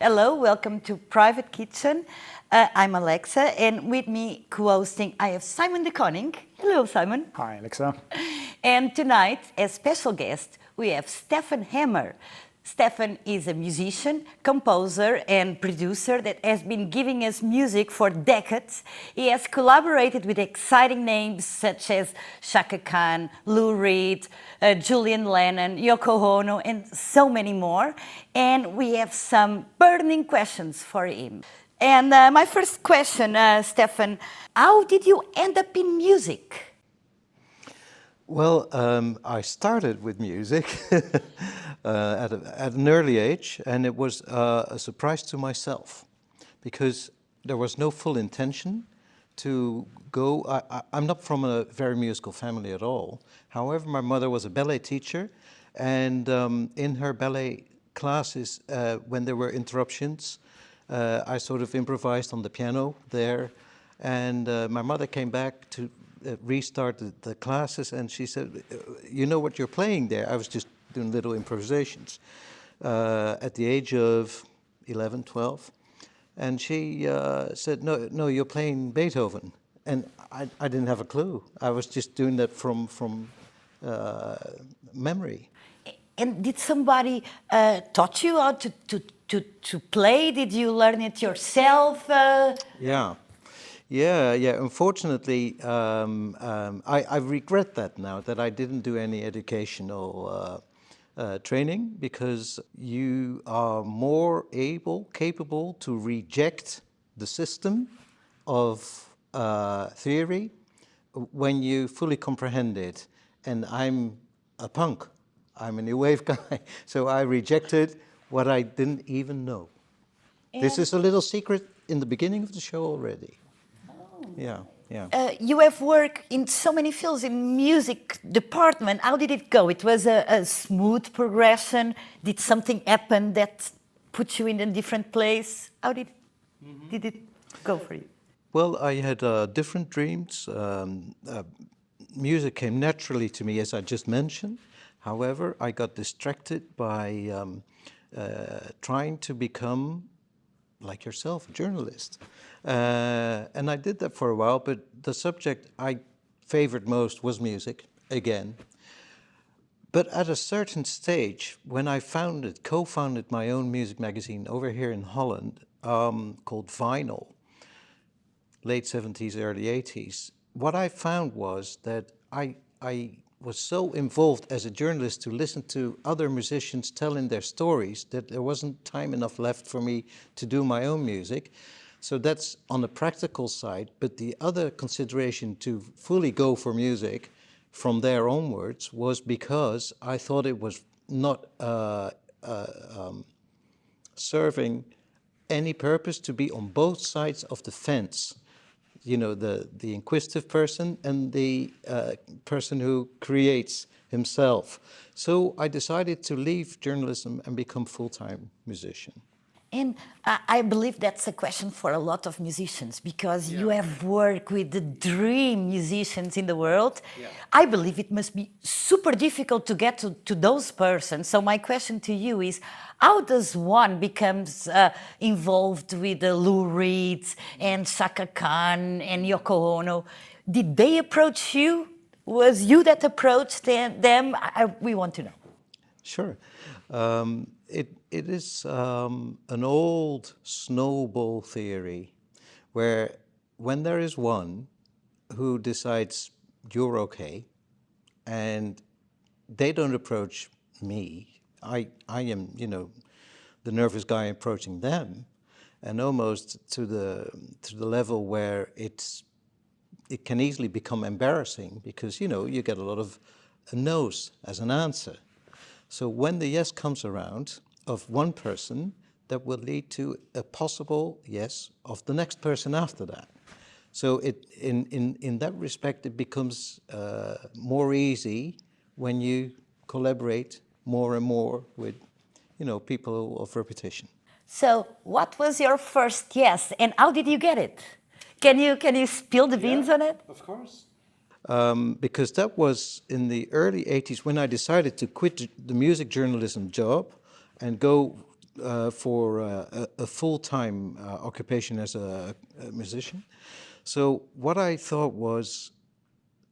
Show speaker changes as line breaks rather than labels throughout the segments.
Hello, welcome to Private Kitchen. I'm Alexa, and with me co-hosting I have Simon de Koning. Hello, Simon.
Hi, Alexa.
And tonight, as special guest, we have Stephen Emmer. Stephen is a musician, composer, and producer that has been giving us music for decades. He has collaborated with exciting names such as Chaka Khan, Lou Reed, Julian Lennon, Yoko Ono, and so many more. And we have some burning questions for him. And my first question, Stephen, how did you end up in music?
Well, I started with music at an early age, and it was a surprise to myself because there was no full intention to go. I'm not from a very musical family at all. However, my mother was a ballet teacher, and in her ballet classes, when there were interruptions, I sort of improvised on the piano there, and my mother came back to restarted the classes, and she said, "You know what you're playing there?" I was just doing little improvisations at the age of 11, 12, and she said, "No, you're playing Beethoven," and I didn't have a clue. I was just doing that from memory.
And did somebody taught you how to play? Did you learn it yourself?
Yeah. Unfortunately, I regret that now, that I didn't do any educational training, because you are more capable to reject the system of theory when you fully comprehend it. And I'm a punk. I'm a new wave guy. So I rejected what I didn't even know. And this is a little secret in the beginning of the show already. Yeah.
You have worked in so many fields in music department. How did it go? It was a smooth progression. Did something happen that put you in a different place? How did it go for you?
Well, I had different dreams. Music came naturally to me, as I just mentioned. However, I got distracted by trying to become, like yourself, a journalist. And I did that for a while, but the subject I favored most was music, again. But at a certain stage, when I co-founded my own music magazine over here in Holland, called Vinyl, late 70s, early 80s, what I found was that I was so involved as a journalist to listen to other musicians telling their stories that there wasn't time enough left for me to do my own music. So that's on the practical side, but the other consideration to fully go for music from there onwards was because I thought it was not serving any purpose to be on both sides of the fence. You know, the inquisitive person and the person who creates himself. So I decided to leave journalism and become full-time musician.
And I believe that's a question for a lot of musicians, because you have worked with the dream musicians in the world. Yeah. I believe it must be super difficult to get to those persons. So my question to you is, how does one becomes involved with the Lou Reed and Chaka Khan and Yoko Ono? Did they approach you? Was you that approached them? We want to know.
Sure. It is an old snowball theory where when there is one who decides you're okay and they don't approach me, I am, the nervous guy approaching them, and almost to the level where it can easily become embarrassing because, you get a lot of no's as an answer. So when the yes comes around of one person, that will lead to a possible yes of the next person after that. So in that respect, it becomes more easy when you collaborate more and more with, people of reputation.
So what was your first yes, and how did you get it? Can you spill the beans on it?
Of course. Because that was in the early 80s when I decided to quit the music journalism job and go for a full-time occupation as a musician. So what I thought was,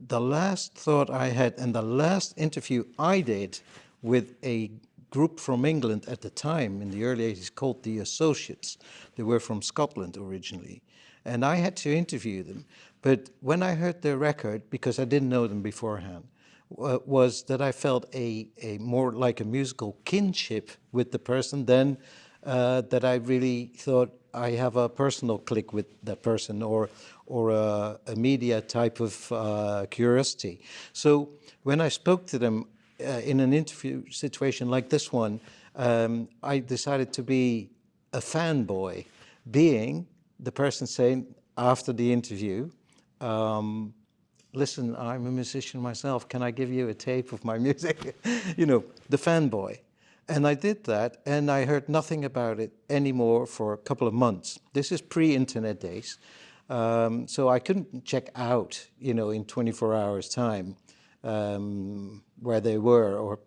the last thought I had and the last interview I did with a group from England at the time in the early 80s called the Associates. They were from Scotland originally. And I had to interview them. But when I heard their record, because I didn't know them beforehand, was that I felt a more like a musical kinship with the person than that I really thought I have a personal click with that person or a media type of curiosity. So when I spoke to them in an interview situation like this one, I decided to be a fanboy, being the person saying after the interview, listen, I'm a musician myself. Can I give you a tape of my music? You know, the fanboy. And I did that, and I heard nothing about it anymore for a couple of months. This is pre-internet days, so I couldn't check out, you know, in 24 hours' time where they were, or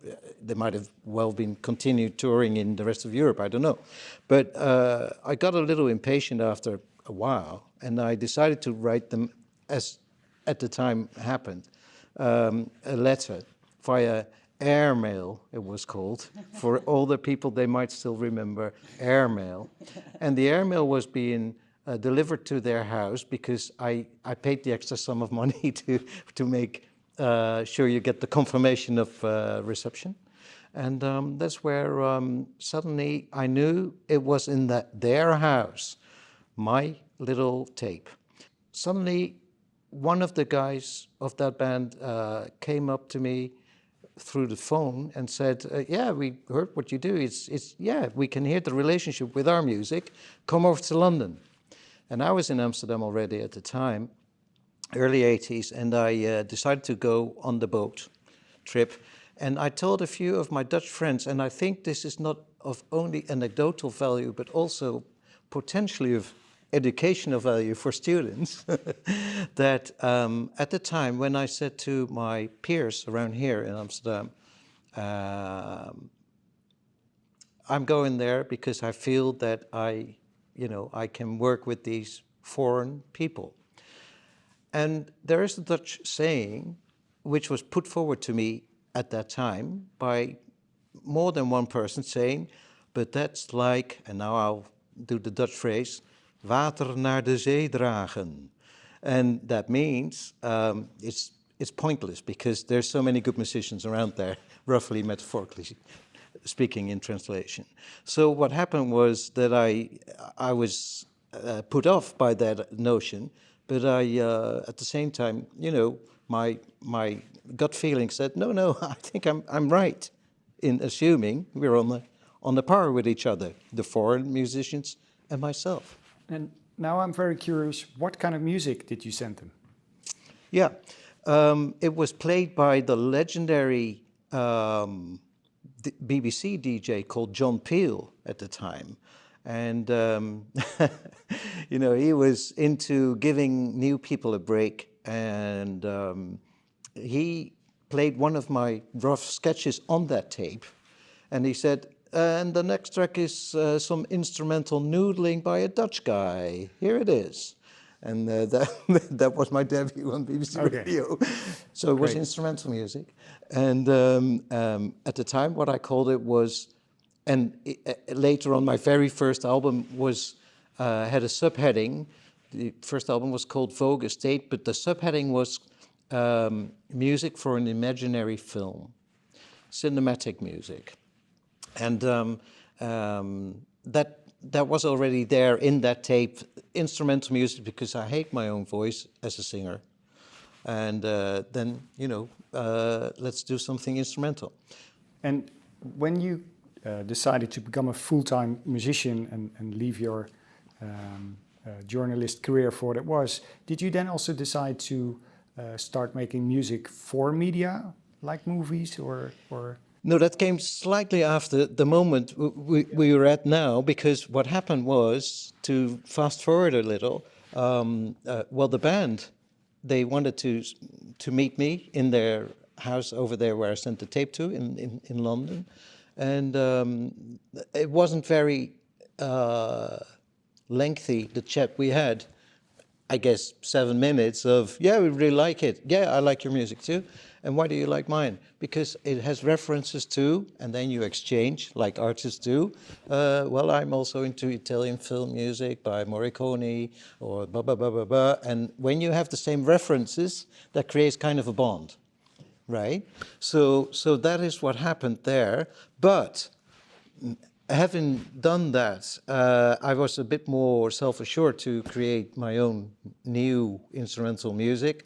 they might have well been continued touring in the rest of Europe, I don't know. But I got a little impatient after a while, and I decided to write them, as at the time happened, a letter via airmail, it was called. For older people, they might still remember airmail. And the airmail was being delivered to their house because I paid the extra sum of money to make sure you get the confirmation of reception. And that's where suddenly I knew it was in their house, my little tape. Suddenly, one of the guys of that band came up to me through the phone and said, yeah, we heard what you do. Yeah, we can hear the relationship with our music. Come over to London. And I was in Amsterdam already at the time, early 80s, and I decided to go on the boat trip. And I told a few of my Dutch friends, and I think this is not of only anecdotal value, but also potentially of educational value for students, that at the time when I said to my peers around here in Amsterdam, I'm going there because I feel that I can work with these foreign people. And there is a Dutch saying, which was put forward to me at that time by more than one person, saying, but that's like, and now I'll do the Dutch phrase, water naar de zee dragen. And that means it's pointless because there's so many good musicians around there, roughly metaphorically speaking in translation. So what happened was that I was put off by that notion, but I at the same time, you know, my gut feeling said, no, I think I'm right in assuming we're on the par with each other, the foreign musicians and myself.
And now I'm very curious, what kind of music did you send them?
Yeah, it was played by the legendary BBC DJ called John Peel at the time. And, you know, he was into giving new people a break. And he played one of my rough sketches on that tape. And he said, and the next track is some instrumental noodling by a Dutch guy. Here it is. And that was my debut on BBC Radio. So it was instrumental music. And at the time, what I called it was, and later on, my very first album was had a subheading. The first album was called Vogue Estate, but the subheading was music for an imaginary film, cinematic music. And that was already there in that tape, instrumental music, because I hate my own voice as a singer. And then, you know, let's do something instrumental.
And when you decided to become a full-time musician and leave your journalist career for what it was, did you then also decide to start making music for media, like movies or?
No, that came slightly after the moment we were at now, because what happened was, to fast forward a little, well, the band, they wanted to meet me in their house over there where I sent the tape to in London. and it wasn't very lengthy, the chat we had. I guess 7 minutes of, yeah, we really like it. Yeah, I like your music too. And why do you like mine? Because it has references to, and then you exchange, like artists do. Well, I'm also into Italian film music by Morricone or blah, blah, blah, blah, blah. And when you have the same references, that creates kind of a bond, right? So that is what happened there. But having done that, I was a bit more self-assured to create my own new instrumental music.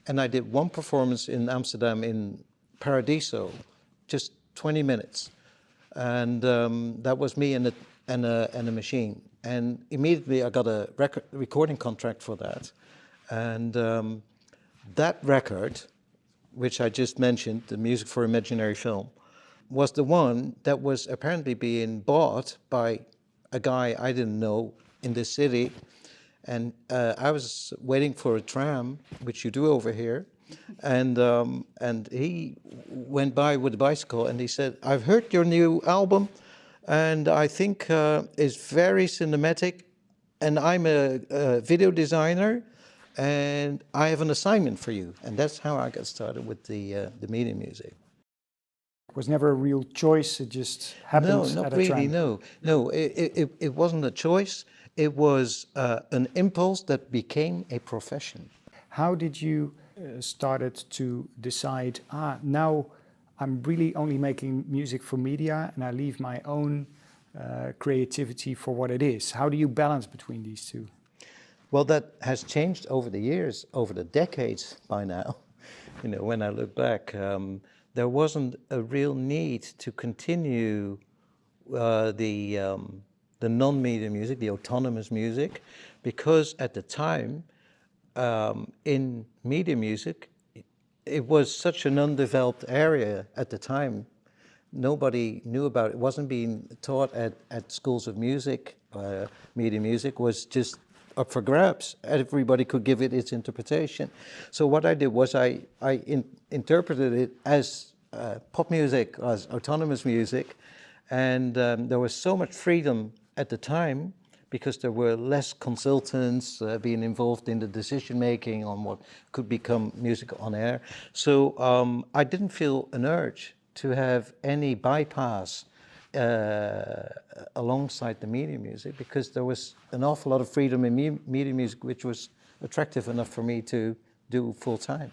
And I did one performance in Amsterdam in Paradiso, just 20 minutes. And that was me and a machine. And immediately I got a recording contract for that. And that record, which I just mentioned, the music for imaginary film, was the one that was apparently being bought by a guy I didn't know in this city. And I was waiting for a tram, which you do over here, and he went by with a bicycle and he said, "I've heard your new album, and I think it's very cinematic, and I'm a video designer, and I have an assignment for you." And that's how I got started with the media music.
It was never a real choice, it just happened
No,
at
not
a
really,
tram.
no. It wasn't a choice. It was an impulse that became a profession.
How did you started to decide, now I'm really only making music for media and I leave my own creativity for what it is? How do you balance between these two?
Well, that has changed over the years, over the decades by now. You know, when I look back, there wasn't a real need to continue the non-media music, the autonomous music, because at the time, in media music, it was such an undeveloped area at the time. Nobody knew about it. It wasn't being taught at schools of music. Media music was just up for grabs. Everybody could give it its interpretation. So what I did was I interpreted it as pop music, as autonomous music, and there was so much freedom at the time because there were less consultants being involved in the decision making on what could become music on air. So I didn't feel an urge to have any bypass alongside the media music, because there was an awful lot of freedom in media music which was attractive enough for me to do full time.